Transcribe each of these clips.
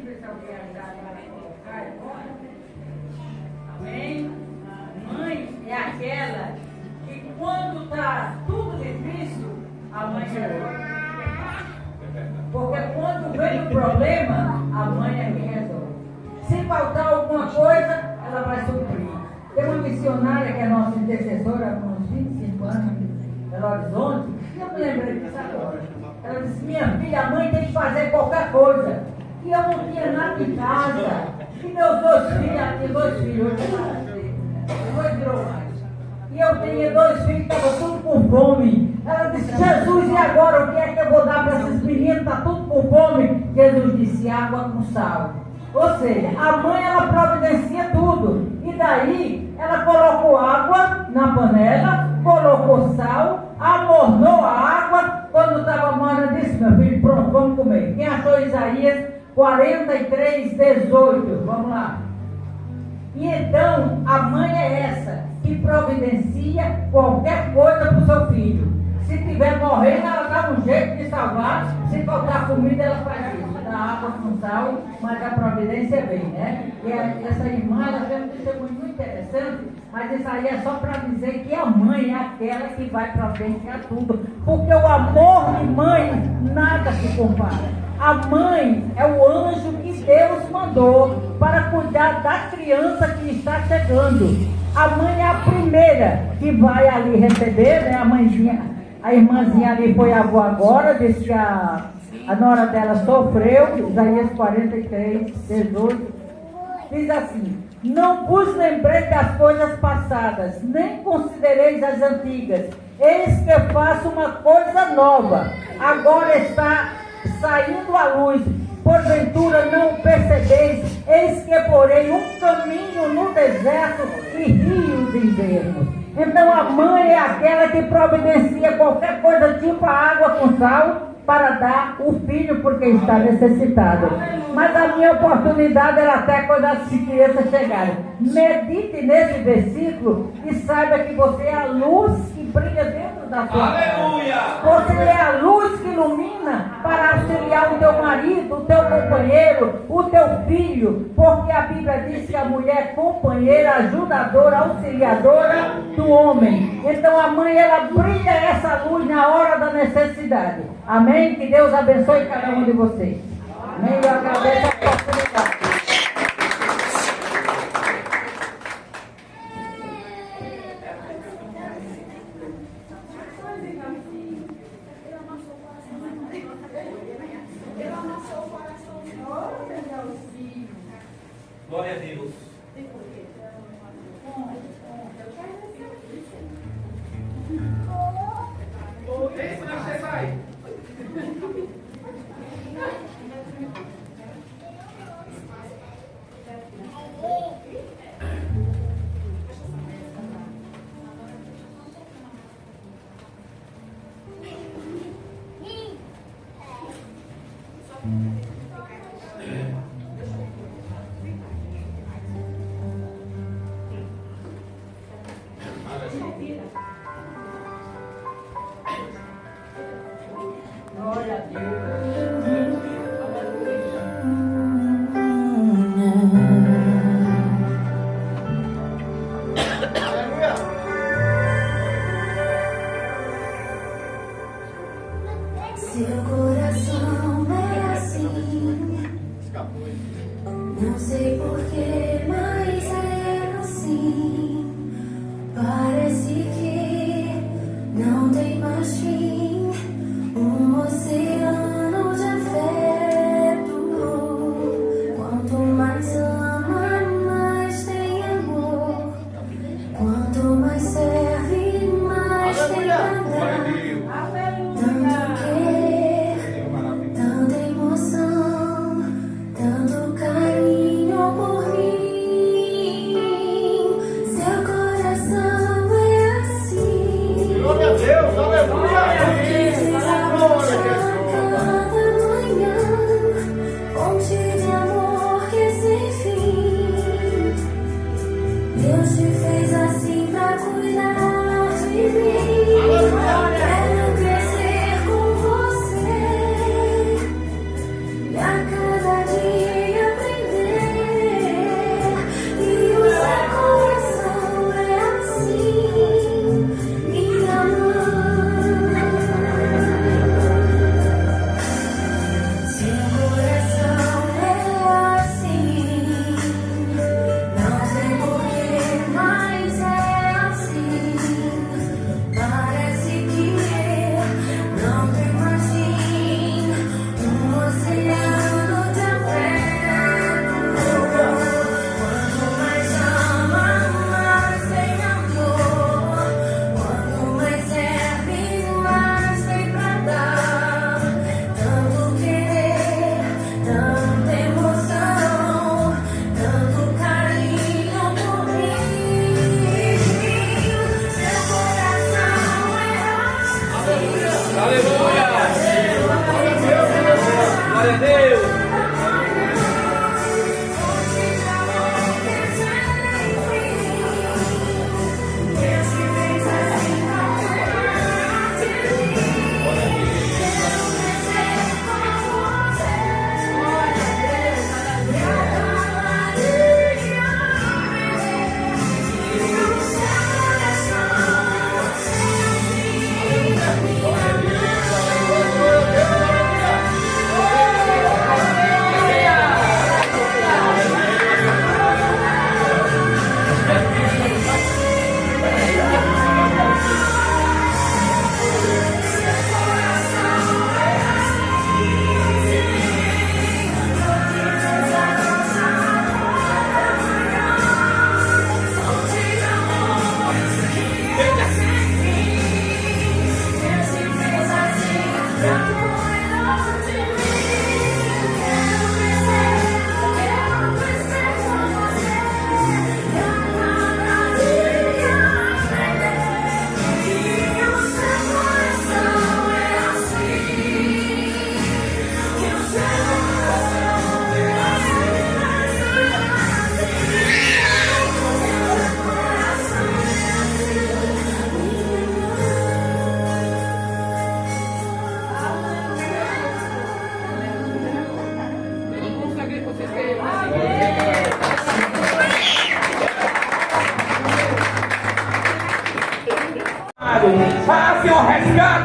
ver se alguém ajudar para colocar agora. Amém? A mãe é aquela que quando está tudo difícil, a mãe é. Porque quando vem o problema, a mãe é quem resolve. Se faltar alguma coisa, ela vai suprir. Tem uma missionária que é nossa intercessora há uns 25 anos, Belo Horizonte, e eu me lembrei disso agora. Ela disse: minha filha, a mãe tem que fazer qualquer coisa. E eu não tinha nada em casa. E meus dois filhos, hoje depois virou mais. E eu tinha 2 filhos que estavam tudo com fome. Ela disse: Jesus, e agora o que é que eu vou dar para esses meninos? Está tudo com fome. Jesus disse: água com sal. Ou seja, a mãe ela providencia tudo. E daí ela colocou água na panela, colocou sal, amornou a água. Quando estava morna, disse: meu filho, pronto, vamos comer. Quem achou Isaías 43:18? Vamos lá. E então a mãe é essa que providencia qualquer coisa para o seu filho. Se estiver morrendo, ela dá um jeito de salvar. Se faltar comida, ela faz isso. Dá água com sal, mas a providência vem, né? E essa irmã, ela tem um testemunho muito interessante, mas isso aí é só para dizer que a mãe é aquela que vai providenciar tudo. Porque o amor de mãe, nada se compara. A mãe é o anjo que Deus mandou para cuidar da criança que está chegando. A mãe é a primeira que vai ali receber, né? A mãezinha, a irmãzinha ali foi avó agora, disse que a nora dela sofreu. Isaías 43:18 diz assim: não vos lembrei das coisas passadas, nem considereis as antigas. Eis que faço uma coisa nova, agora está saindo à luz, porventura não percebeis? Eis que porei um caminho no deserto e rios ermos. Então a mãe é aquela que providencia qualquer coisa, tipo a água com sal, para dar o filho porque está necessitado. Mas a minha oportunidade era até quando as crianças chegarem. Medite nesse versículo e saiba que você é a luz que brilha dentro da sua casa. Você é a luz que ilumina para auxiliar o teu marido, o teu companheiro, o teu filho, porque a Bíblia diz que a mulher é companheira, ajudadora, auxiliadora do homem. Então a mãe, ela brilha essa luz na hora da necessidade. Amém? Que Deus abençoe cada um de vocês. Amém? Eu agradeço a oportunidade. Glória a Deus. Esse não você vai. Glória a Deus. Seu coração é assim, não sei porquê, mas é assim. Parece que não tem mais fim, um oceano de afeto. Quanto mais ama, mais tem amor. Quanto mais serve, mais tem a dar. Tanto querer, tanta emoção, tanto carinho por mim. Seu coração é assim. Glória a Deus, aleluia. Cada manhã, fonte de amor que sem fim. Deus te fez assim pra cuidar de mim. Quero crescer com você e a cada dia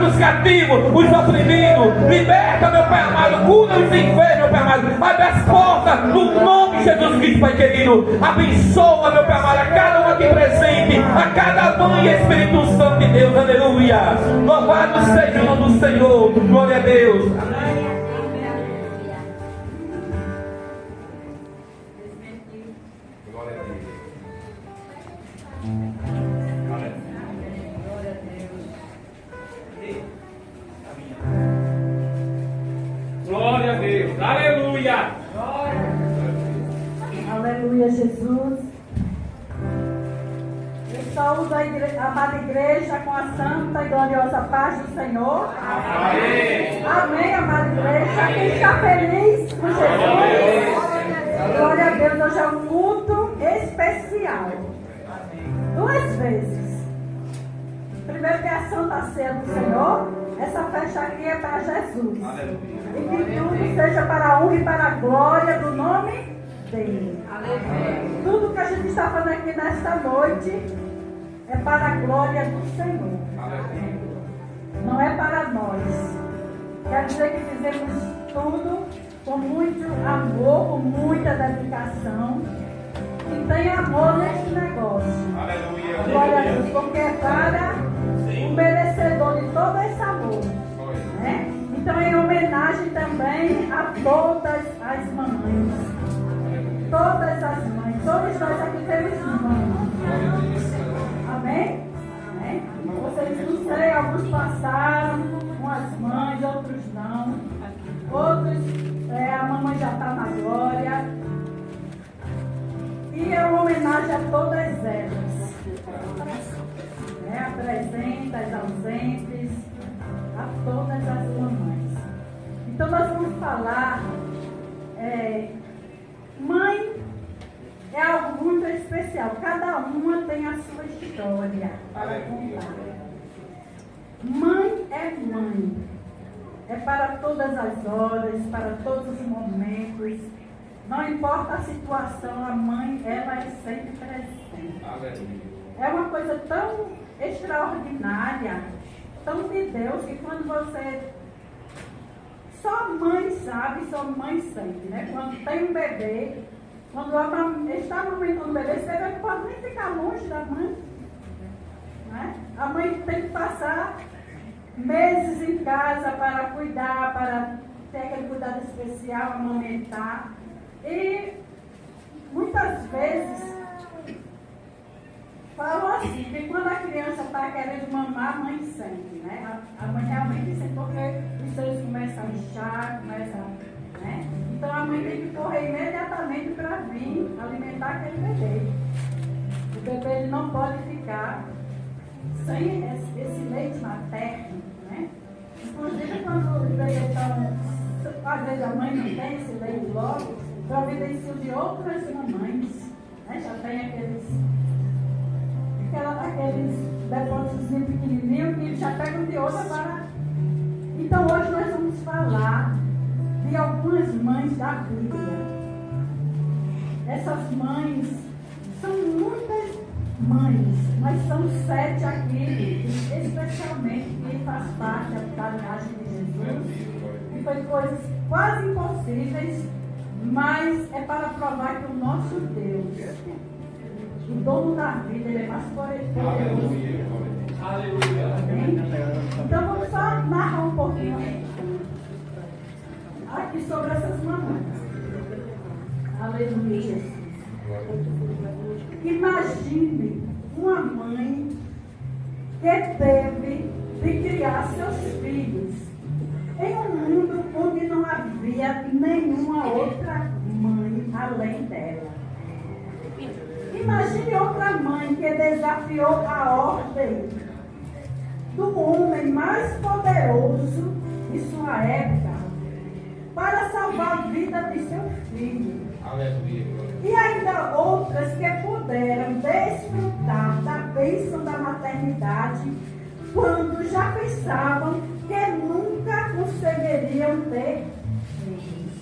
Liberta os cativos, os oprimidos. Liberta, meu Pai amado. Cura os enfermos, meu Pai amado. Abre as portas no nome de Jesus Cristo, Pai querido. Abençoa, meu Pai amado, a cada um aqui presente, a cada mãe, Espírito Santo de Deus. Aleluia. Louvado seja o nome do Senhor. Glória a Deus. Glória a Deus. Aleluia. Aleluia, Jesus. Eu saúdo a amada igreja com a santa e gloriosa paz do Senhor. Amém. Amém, amada igreja. Quem está feliz com Jesus? Glória a Deus. Hoje é um culto especial. 2 vezes. Primeiro que é a Santa Ceia do Senhor. Essa festa aqui é para Jesus. E que tudo seja para a honra e para a glória do nome dele. Tudo que a gente está fazendo aqui nesta noite é para a glória do Senhor. Não é para nós. Quer dizer que fizemos tudo com muito amor, com muita dedicação. E tem amor neste negócio. Glória a Deus, porque é para o merecedor de todo esse amor. Né? Então, em homenagem também a todas as mamães. Todas as mães. Todos nós aqui temos mães. Amém? Amém? Vocês não sei, alguns passaram com as mães, outros não. Outros, a mamãe já está na glória. E é uma homenagem a todas elas. A presentes, as ausentes, a todas as mamães. Então nós vamos falar, mãe é algo muito especial. Cada uma tem a sua história para contar. Mãe é mãe. É para todas as horas, para todos os momentos. Não importa a situação, a mãe, ela é sempre presente. É uma coisa tão extraordinária, tão de Deus, que quando você... Só mãe sabe, só mãe sente, né? Quando tem um bebê, quando está amamentando o bebê, esse bebê não pode nem ficar longe da mãe. Né? A mãe tem que passar meses em casa para cuidar, para ter aquele cuidado especial, amamentar. E muitas vezes falam assim, que quando a criança está querendo mamar, a mãe sente, né? A mãe realmente sente, porque os seios começam a inchar, começam, né? Então a mãe tem que correr imediatamente para vir alimentar aquele bebê. O bebê ele não pode ficar sem esse leite materno, né? Inclusive quando o bebê está, às vezes a mãe não tem esse leite logo, providencia de outras mamães, né? Já tem aqueles depósitos pequenininhos que já pegam de outra para... Então hoje nós vamos falar de algumas mães da Bíblia. Essas mães são muitas mães, mas são 7 aqui, especialmente que faz parte da linhagem de Jesus, e foi coisas quase impossíveis, mas é para provar que o nosso Deus, o dono da vida, ele é mais poderoso. Aleluia. Então vamos só narrar um pouquinho aqui sobre essas mamães. Aleluia. Imagine uma mãe que teve de criar seus filhos em um mundo onde não havia nenhuma outra mãe além dela. Imagine outra mãe que desafiou a ordem do homem mais poderoso de sua época para salvar a vida de seu filho. Aleluia. E ainda outras que puderam desfrutar da bênção da maternidade quando já pensavam que nunca conseguiriam ter filhos.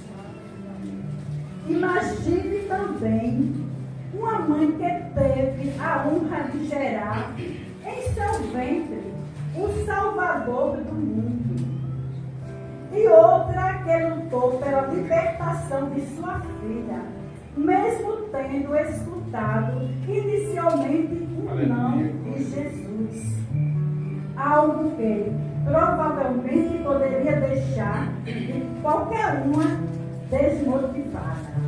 Imagine também uma mãe que teve a honra de gerar em seu ventre o Salvador do mundo. E outra que lutou pela libertação de sua filha, mesmo tendo escutado inicialmente um não de Jesus. Algo que provavelmente poderia deixar de qualquer uma desmotivada.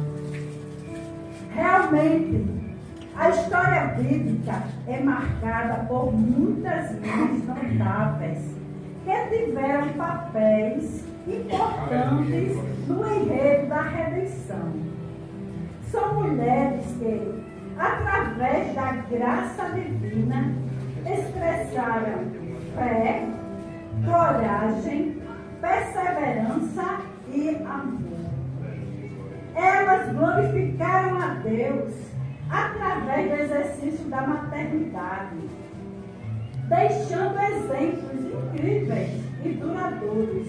Realmente, a história bíblica é marcada por muitas mães notáveis que tiveram papéis importantes no enredo da redenção. São mulheres que, através da graça divina, expressaram fé, coragem, perseverança e amor. Elas glorificaram a Deus através do exercício da maternidade, deixando exemplos incríveis e duradouros,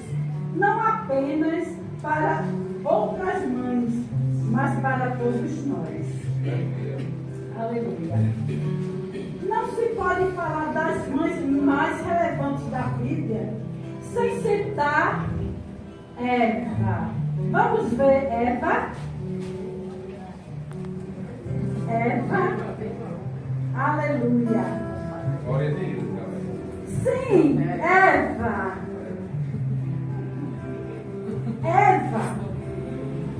não apenas para outras mães, mas para todos nós. Aleluia. Não se pode falar das mães mais relevantes da Bíblia sem citar Eva. Vamos ver Eva. Eva. Aleluia. Glória a Deus. Sim, Eva. Eva,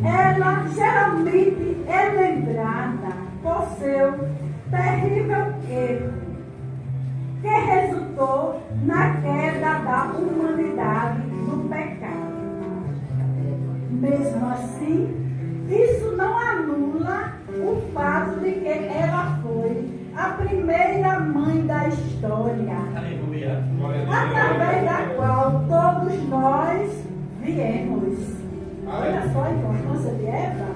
ela geralmente é lembrada por seu terrível erro, que resultou na queda da humanidade no pecado. Mesmo assim, isso não anula o fato de que ela foi a primeira mãe da história, através da qual todos nós viemos. Olha só a importância de Eva.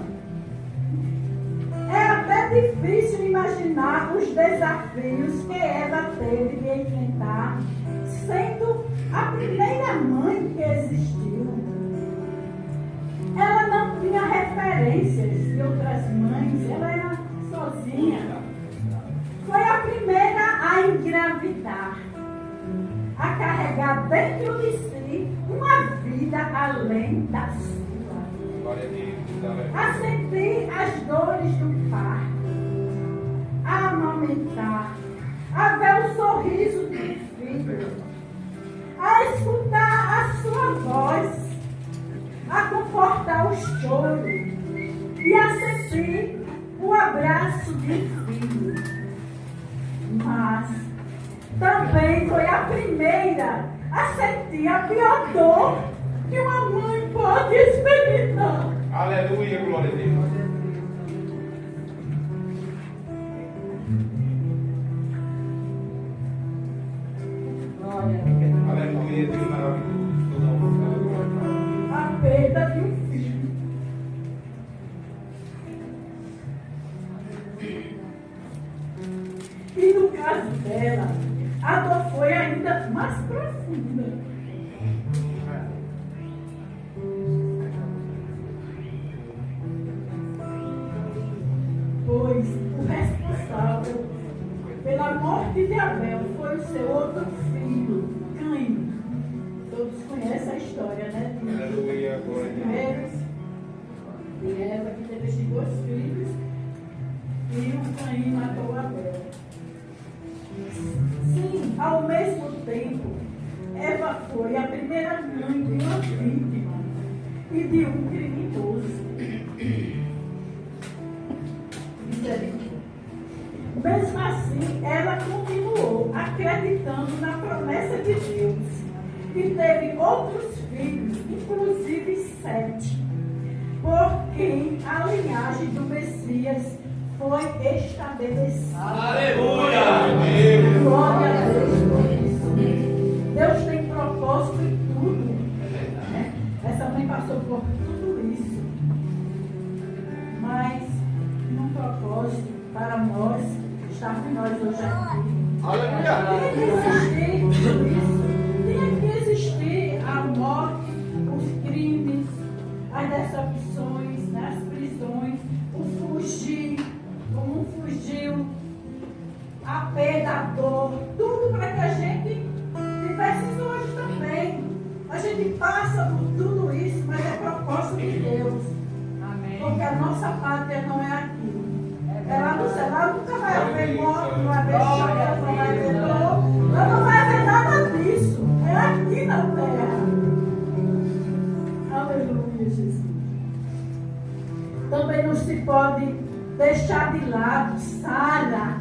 É até difícil imaginar os desafios que Eva teve de enfrentar, sendo a primeira mãe que existiu. Ela não tinha referências de outras mães, ela era sozinha. Foi a primeira a engravidar, a carregar dentro de si uma vida além da sua, a sentir as dores do parto, a amamentar, a ver o sorriso do filho, a escutar a sua voz, a confortar o choro e a sentir o abraço do filho. Mas também foi a primeira a sentir a pior dor que uma mãe pode experimentar. Aleluia, glória a Deus. Aleluia, Deus maravilhoso. A perda de um filho. E no caso dela, a dor foi ainda mais profunda. Pois o responsável pela morte de Abel foi o seu outro filho, Caim. Todos conhecem a história, né? Aleluia, glória a Deus. De Eva, que teve esses dois filhos, e o Caim matou Abel. Sim, ao mesmo tempo, Eva foi a primeira mãe de uma vítima e de um criminoso. Mesmo assim, ela continuou acreditando na promessa de Deus e teve outros filhos, inclusive 7, por quem a linhagem do Messias foi estabelecida. Aleluia! Glória a Deus por isso. Deus tem propósito em tudo. Né? Essa mãe passou por tudo isso. Mas um propósito para nós, estarmos nós hoje aqui. Tinha que existir tudo isso. Tinha que existir a morte, os crimes, as decepções, né, as prisões, o fugir, como fugiu, a perda, a dor, tudo para que a gente tivesse nossa pátria não é aqui. É lá no céu. Ela nunca vai haver morte, não vai haver choro, não vai haver dor. Ela não vai haver nada disso. É aqui na terra. Aleluia, Jesus. Também não se pode deixar de lado Sara.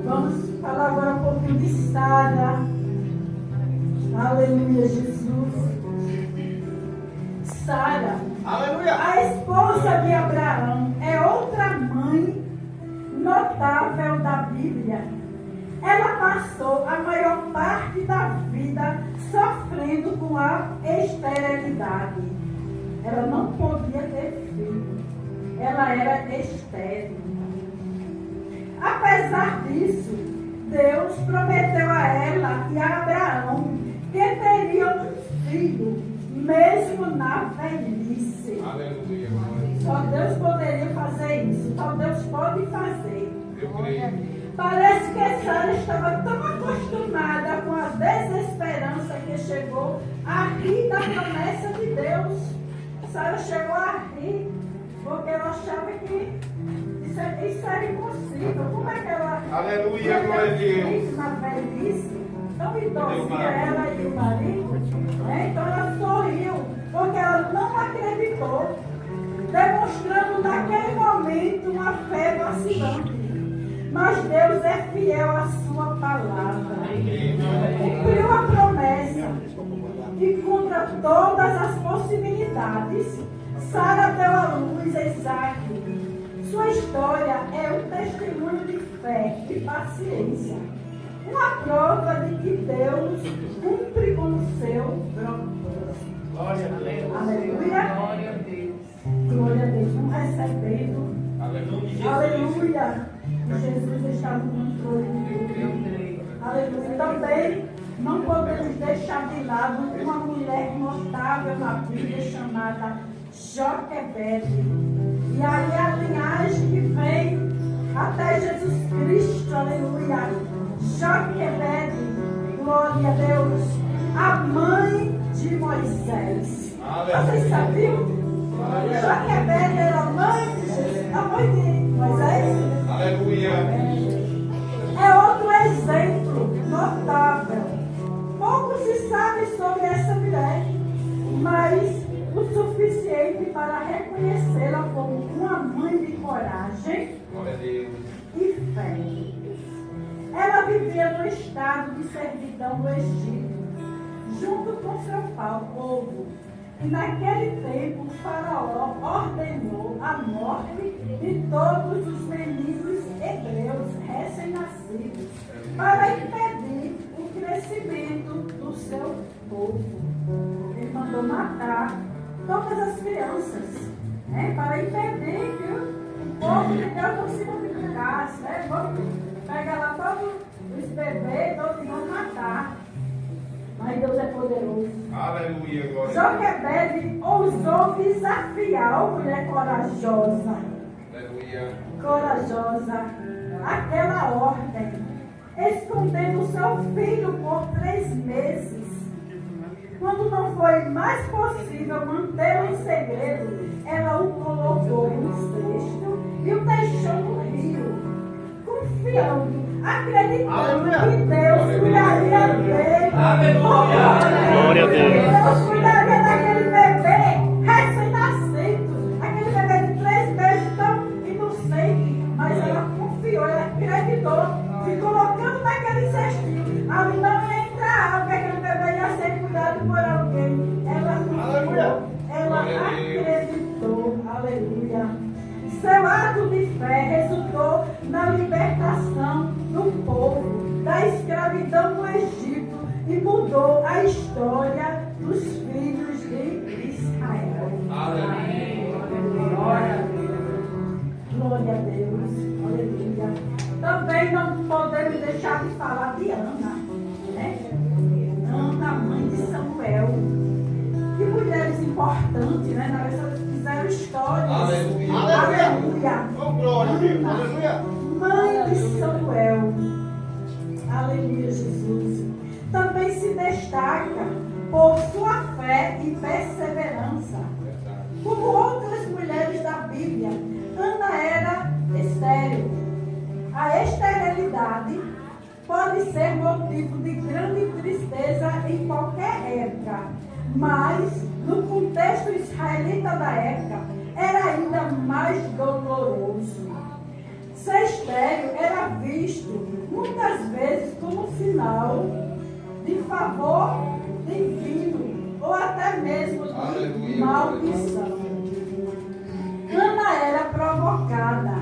Vamos falar agora um pouquinho de Sara. Aleluia, Jesus. Sara, Aleluia. a esposa de Abraão, é outra mãe notável da Bíblia. Ela passou a maior parte da vida sofrendo com a esterilidade. Ela não podia ter filho. Ela era estéril. Apesar disso, Deus prometeu a ela e a Abraão que teriam um filho, mesmo na velhice. Aleluia. Só Deus poderia fazer isso. Só Deus pode fazer. Eu creio. Parece que Sara estava tão acostumada com a desesperança que chegou a rir da promessa de Deus. Sara chegou a rir porque ela achava que isso era impossível. Como é que ela... Aleluia, glória a Deus. Na velhice, tão idosinha ela e o marido, né? Então ela sorriu, porque ela não acreditou, demonstrando naquele momento uma fé vacilante. Mas Deus é fiel à sua palavra. Cumpriu a promessa. E contra todas as possibilidades, Sara deu à luz a Isaac. Sua história é um testemunho de fé e paciência. Uma prova de que Deus cumpre com o seu propósito. Glória a Deus. Aleluia. Glória a Deus. Glória a Deus. Vamos recebendo. Aleluia. Aleluia. Jesus está no controle de tudo. Aleluia. Também não podemos deixar de lado uma mulher notável na Bíblia chamada Joquebede. E aí a linhagem que vem até Jesus Cristo. Aleluia. Joquebede, glória a Deus, a mãe de Moisés. Vocês sabiam? Joquebede era a mãe de Jesus, a mãe de Moisés. Aleluia. É outro exemplo notável. Pouco se sabe sobre essa mulher, mas o suficiente para reconhecê-la como uma mãe de coragem Glória a Deus. e fé. Ela vivia no estado de servidão do Egito, junto com seu povo. E naquele tempo o faraó ordenou a morte de todos os meninos hebreus recém-nascidos para impedir o crescimento do seu povo. Ele mandou matar todas as crianças, né, para impedir que o povo de Deus não se multiplicasse. Né? Vamos pegar lá todos os bebês, todos vão matar. Mas Deus é poderoso. Aleluia, glória a Deus. Joquebede ousou desafiar a mulher corajosa. Aleluia. Corajosa. Aquela ordem. Escondendo seu filho por 3 meses. Quando não foi mais possível mantê-lo em segredo, ela o colocou em um cesto e o deixou no rio, confiando, acreditando que Deus cuidaria dele. Glória a Deus. Deus cuidaria daquele bebê recém-nascido, aquele bebê de 3 meses tão inocente, mas ela confiou, ela acreditou, se colocando naquele cestinho. Ali não ia entrar água, aquele bebê ia ser cuidado por alguém. Ela confiou, ela acreditou. Aleluia. Seu ato de fé resultou na libertação do povo da escravidão no Egito e mudou a história dos filhos de Israel. Aleluia. Glória a Deus. Glória a Deus. Aleluia. Também não podemos deixar de falar de Ana, né? Ana, mãe de Samuel. Que mulheres importantes, né? Elas fizeram histórias. Aleluia. Aleluia. Oh, glória a Deus. Aleluia. Mãe de Samuel. Aleluia, Jesus. Também se destaca por sua fé e perseverança. Como outras mulheres da Bíblia, Ana era estéril. A esterilidade pode ser motivo de grande tristeza em qualquer época, mas no contexto israelita da época era ainda mais doloroso. Ser estéril era visto muitas vezes como sinal de favor divino ou até mesmo de maldição. Ana era provocada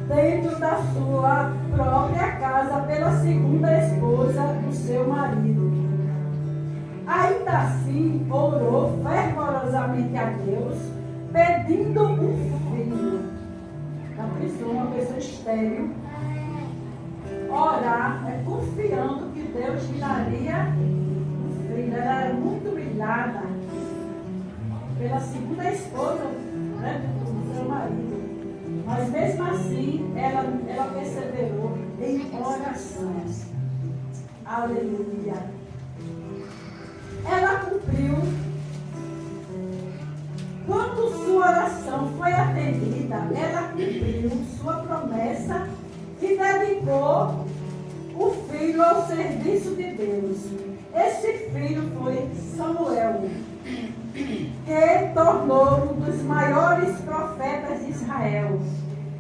dentro da sua própria casa pela segunda esposa do seu marido. Ainda assim, orou fervorosamente a Deus, pedindo um filho. A pessoa, uma pessoa estéril, orar, confiando que Deus lhe daria um filho. Ela era muito humilhada pela segunda esposa, né, do seu marido. Mas mesmo assim, ela perseverou em orações. Aleluia. Ela cumpriu. Quando sua oração foi atendida, ela cumpriu sua promessa e dedicou o filho ao serviço de Deus. Esse filho foi Samuel, que tornou um dos maiores profetas de Israel.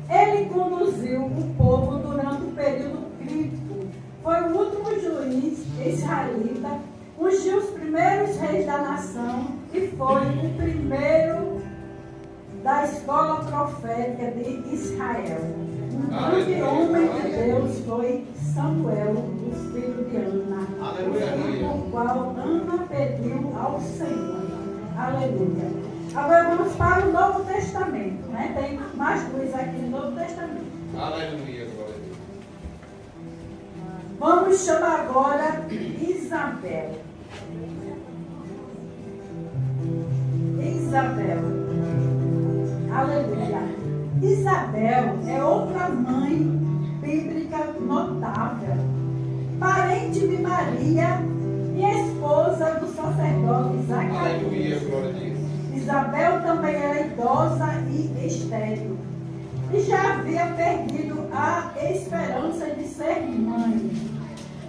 Ele conduziu o povo durante um período crítico. Foi o último juiz israelita, ungiu os primeiros reis da nação e foi o primeiro da escola profética de Israel. Um grande homem de Deus foi Samuel, o filho de Ana, o qual Ana pediu ao Senhor. Aleluia. Agora vamos para o Novo Testamento, né? Tem mais coisas aqui no Novo Testamento. Aleluia, glória a Deus. Vamos chamar agora Isabel. Isabel. Aleluia. Isabel é outra mãe bíblica notável, parente de Maria e esposa do sacerdote Zacarias. Aleluia, glória a Deus. Isabel também era idosa e estéril, e já havia perdido a esperança de ser mãe.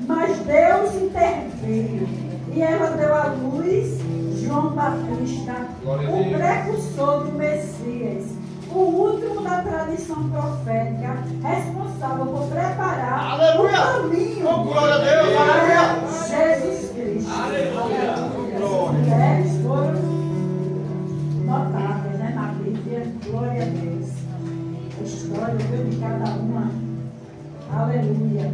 Mas Deus interveio e ela deu à luz João Batista, o precursor do Messias, o último da tradição profética, responsável por preparar o caminho Glória a Deus, para Jesus Cristo. Aleluia. As mulheres foram notáveis, né, na Bíblia. Glória a Deus. A história de cada uma. Aleluia.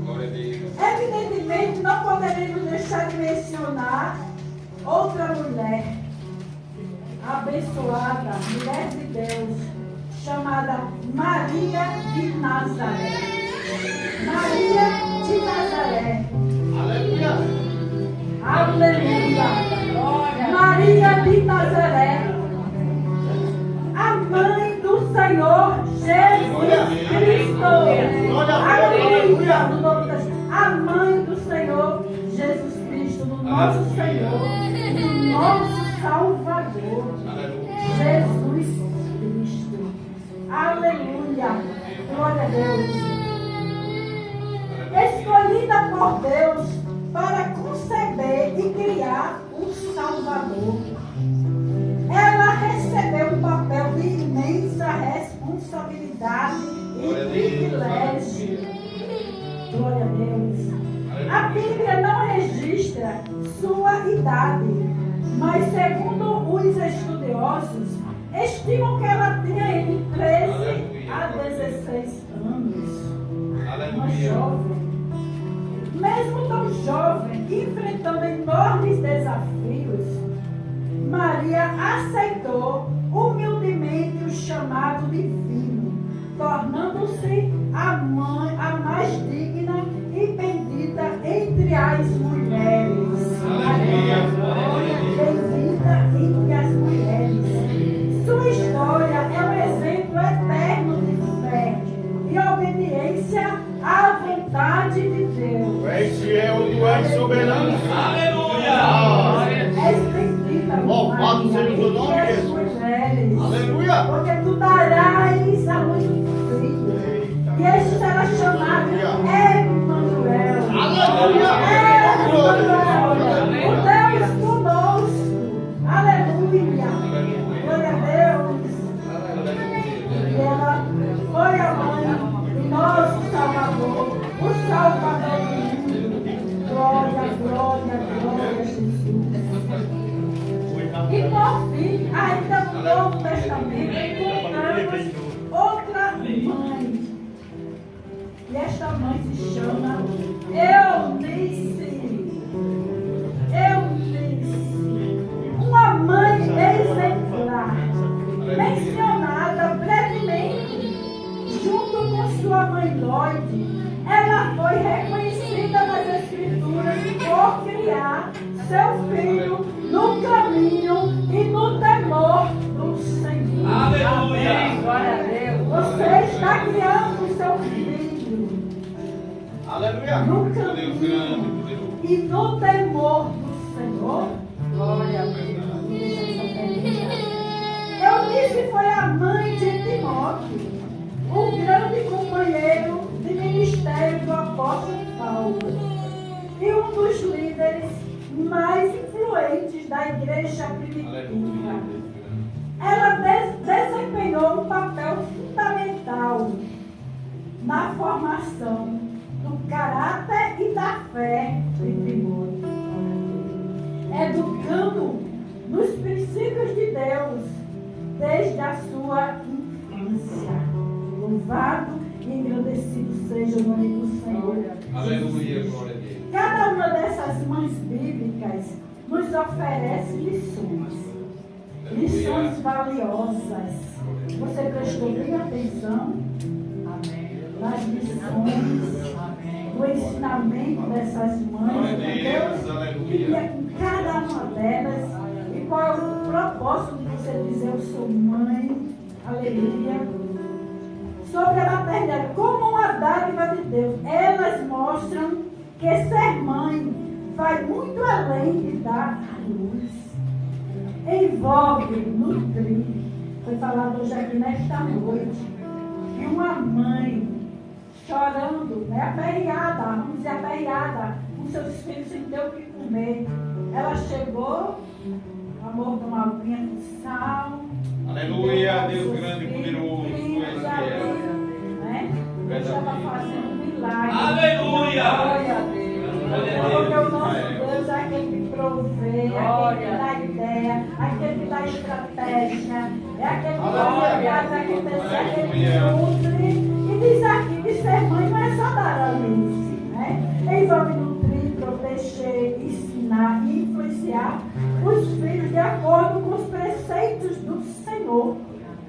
Glória a Deus. Evidentemente, não poderíamos deixar de mencionar outra mulher abençoada, mulher de Deus, chamada Maria de Nazaré. Maria de Nazaré. Aleluia. Aleluia. Maria de Nazaré, a mãe do Senhor Jesus Cristo. Aleluia. No nome das- A mãe do Senhor Jesus Cristo, do nosso Senhor, do nosso Salvador, Jesus Cristo. Aleluia. Glória a Deus. Escolhida por Deus para conceber e criar o Salvador. Ela recebeu um papel de imensa responsabilidade e privilégio. Glória a Deus. A Bíblia não registra sua idade, mas segundo os estudiosos, estimam que ela tinha entre 13 a 16 anos. Uma jovem. Mesmo tão jovem, enfrentando enormes desafios, Maria aceitou humildemente o chamado divino, tornando-se a mais digna e bendita entre as mulheres. Bendita entre as mulheres. Sua história é um exemplo eterno de fé e obediência à vontade de Deus. Tu és fiel, tu és soberano. És bendita, Louvado Maria, seja o teu nome, entre as Jesus. mulheres. Aleluia. Porque tu darás a luz do filho. E este será chamado Emanuel. Aleluia. Emanuel. O Deus conosco. Aleluia. Glória a Deus. E ela foi a mãe do nosso Salvador. O Salvador do mundo. Glória, glória, glória a Jesus. E por fim, ainda no Novo Testamento, encontramos outra mãe. E esta mãe se chama Eunice. Eunice. Uma mãe exemplar. Mencionada brevemente, junto com sua mãe Lloyd, ela foi reconhecida nas Escrituras por criar seu filho no caminho e no temor do Senhor. Aleluia. Glória a Deus. Você está criando o seu filho Aleluia. no Deus grande, caminho poderoso. e no temor do Senhor. Glória a Deus. Eunice foi a mãe de Timóteo, o grande companheiro de ministério do apóstolo Paulo e um dos líderes mais influentes da igreja primitiva. Ela desempenhou um papel fundamental na formação do caráter e da fé de Timóteo, educando nos princípios de Deus desde a sua infância. Louvado e engrandecido seja o nome do Senhor. Aleluia, glória a Deus. Cada uma dessas mães bíblicas nos oferece lições. Lições valiosas. Você prestou bem atenção nas lições, no ensinamento dessas mães que Deus queria com cada uma delas. E qual é o propósito de você dizer eu sou mãe? Aleluia. Sobre a maternidade, como uma dádiva de Deus. Elas mostram que ser mãe vai muito além de dar a luz. Envolve, nutrir. Foi falado hoje aqui nesta noite. Que uma mãe chorando, né, aperreada, vamos dizer aperreada, com seus filhos sem ter o que comer. Ela chegou, amor, com uma aguinha com sal. Aleluia, Deus grande e poderoso. Né? Deus estava fazendo um milagre. Aleluia. Glória a Deus. Porque o nosso Deus é aquele que provê, é aquele que dá ideia, aquele que dá estratégia, é aquele que dá olhada, é aquele que nutre. E diz aqui que ser mãe não é só dar a luz, né? Envolve nutrir, proteger, ensinar e influenciar os filhos de acordo com os preceitos do Senhor,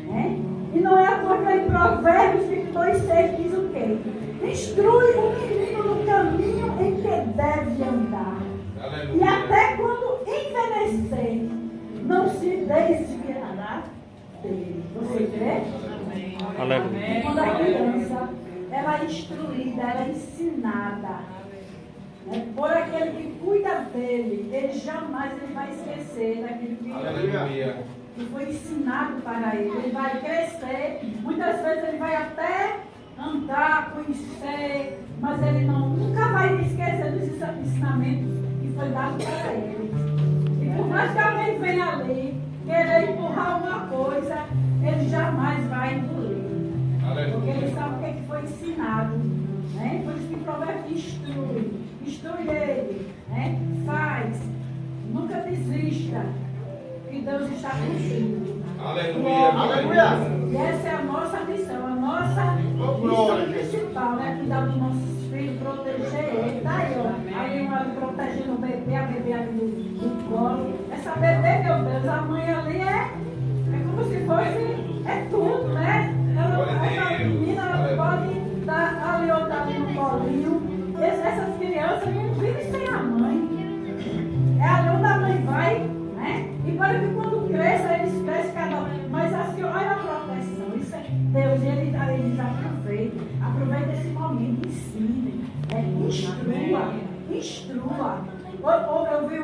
né? E não é porque em Provérbios 22:6 diz o quê? Instrui o menino no caminho em que deve andar. Aleluia. E até quando envelhecer, não se desviará dele. Você crê? Aleluia. Quando a criança ela é instruída, ela é ensinada, né, por aquele que cuida dele, ele jamais vai esquecer daquilo que Aleluia. que foi ensinado para ele. Ele vai crescer, muitas vezes ele vai até andar, conhecer, mas ele nunca vai esquecer dos ensinamentos que foi dado para ele. E por mais que alguém venha ali, querer empurrar alguma coisa, ele jamais vai engolir. Porque ele sabe o que é que foi ensinado. Né? Por isso que o provérbio instrui ele, né? Faz, nunca desista. Que Deus está contigo. Aleluia. Aleluia. E essa é a nossa missão, a nossa missão principal, né? Cuidar dos nossos filhos, proteger eles. Tá aí, ó. Aí uma protegendo o bebê, a bebê ali do colo. Essa bebê, meu Deus, a mãe ali é como se fosse, é tudo, né? Essa menina, ela pode dar ali outra ali no colinho. Essas crianças não vivem sem a mãe. É ali onde a mãe vai, né? E para que quando cresça, eles crescem cada vez mais assim, olha a proteção. Isso é Deus, ele aproveita esse momento, ensine, instrua. Eu vi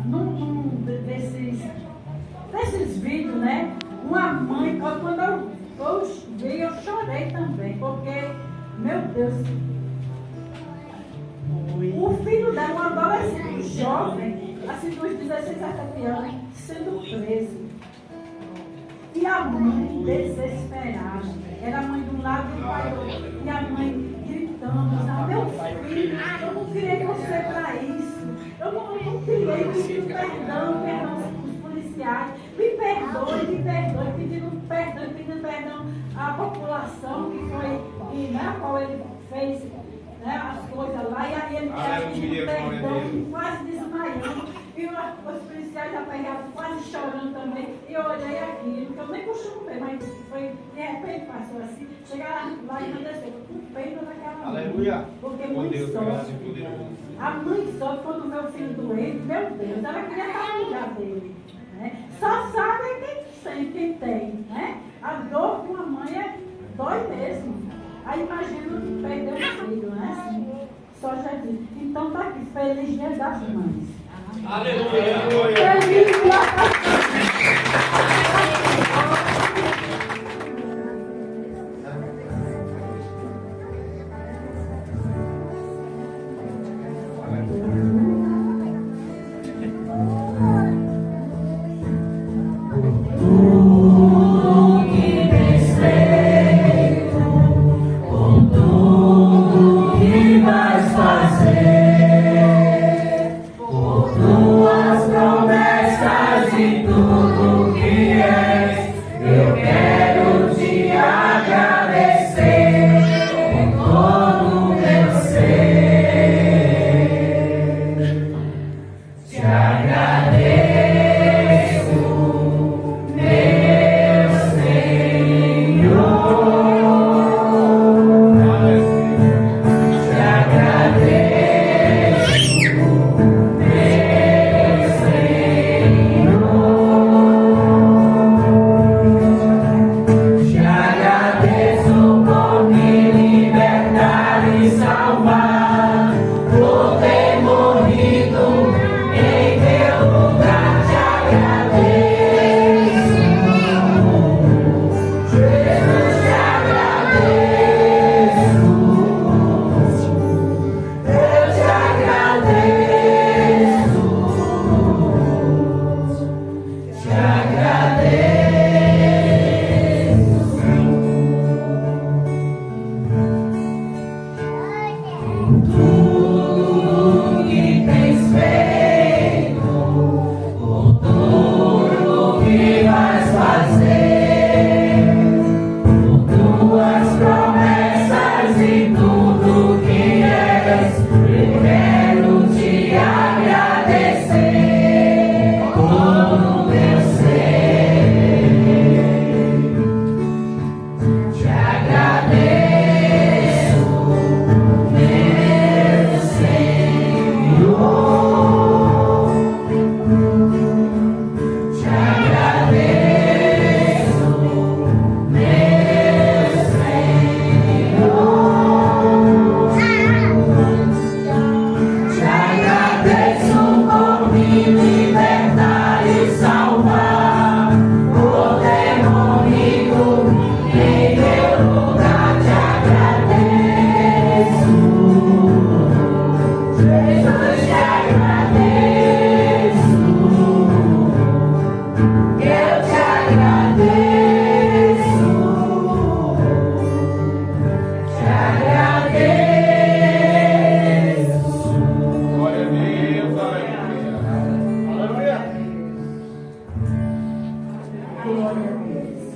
num desses nesses vídeos, né? Uma mãe, quando eu vi, eu chorei também, porque, meu Deus, o filho dela, um adolescente jovem, assim, dos 16 a 17 anos, sendo preso. E a mãe desesperada. Era a mãe de um lado e o pai do outro. E a mãe gritando, sabe? Meu filho, eu não criei você para isso. Eu não criei, pedindo perdão aos policiais. Me perdoe, pedindo perdão à população que foi, e, né, a qual ele fez, né, as coisas lá. E aí ele pedindo perdão, quase desmaiando. E os policiais apanhados, quase chorando também. E eu olhei aquilo, que eu nem costumo ver, mas foi, de repente passou assim. Chegaram lá e não desceu. Um peito naquela mãe. Aleluia. Porque Com mãe Deus sofre. grande e poderoso. A mãe sofre quando vê o filho doente. Meu Deus, ela queria estar no lugar dele. Né? Só sabe quem tem. Né? A dor de uma mãe dói mesmo. Aí imagina perder o filho, né? Assim, só Jesus. Então tá aqui, feliz dia das mães. Aleluia. Feliz dia Glória a Deus.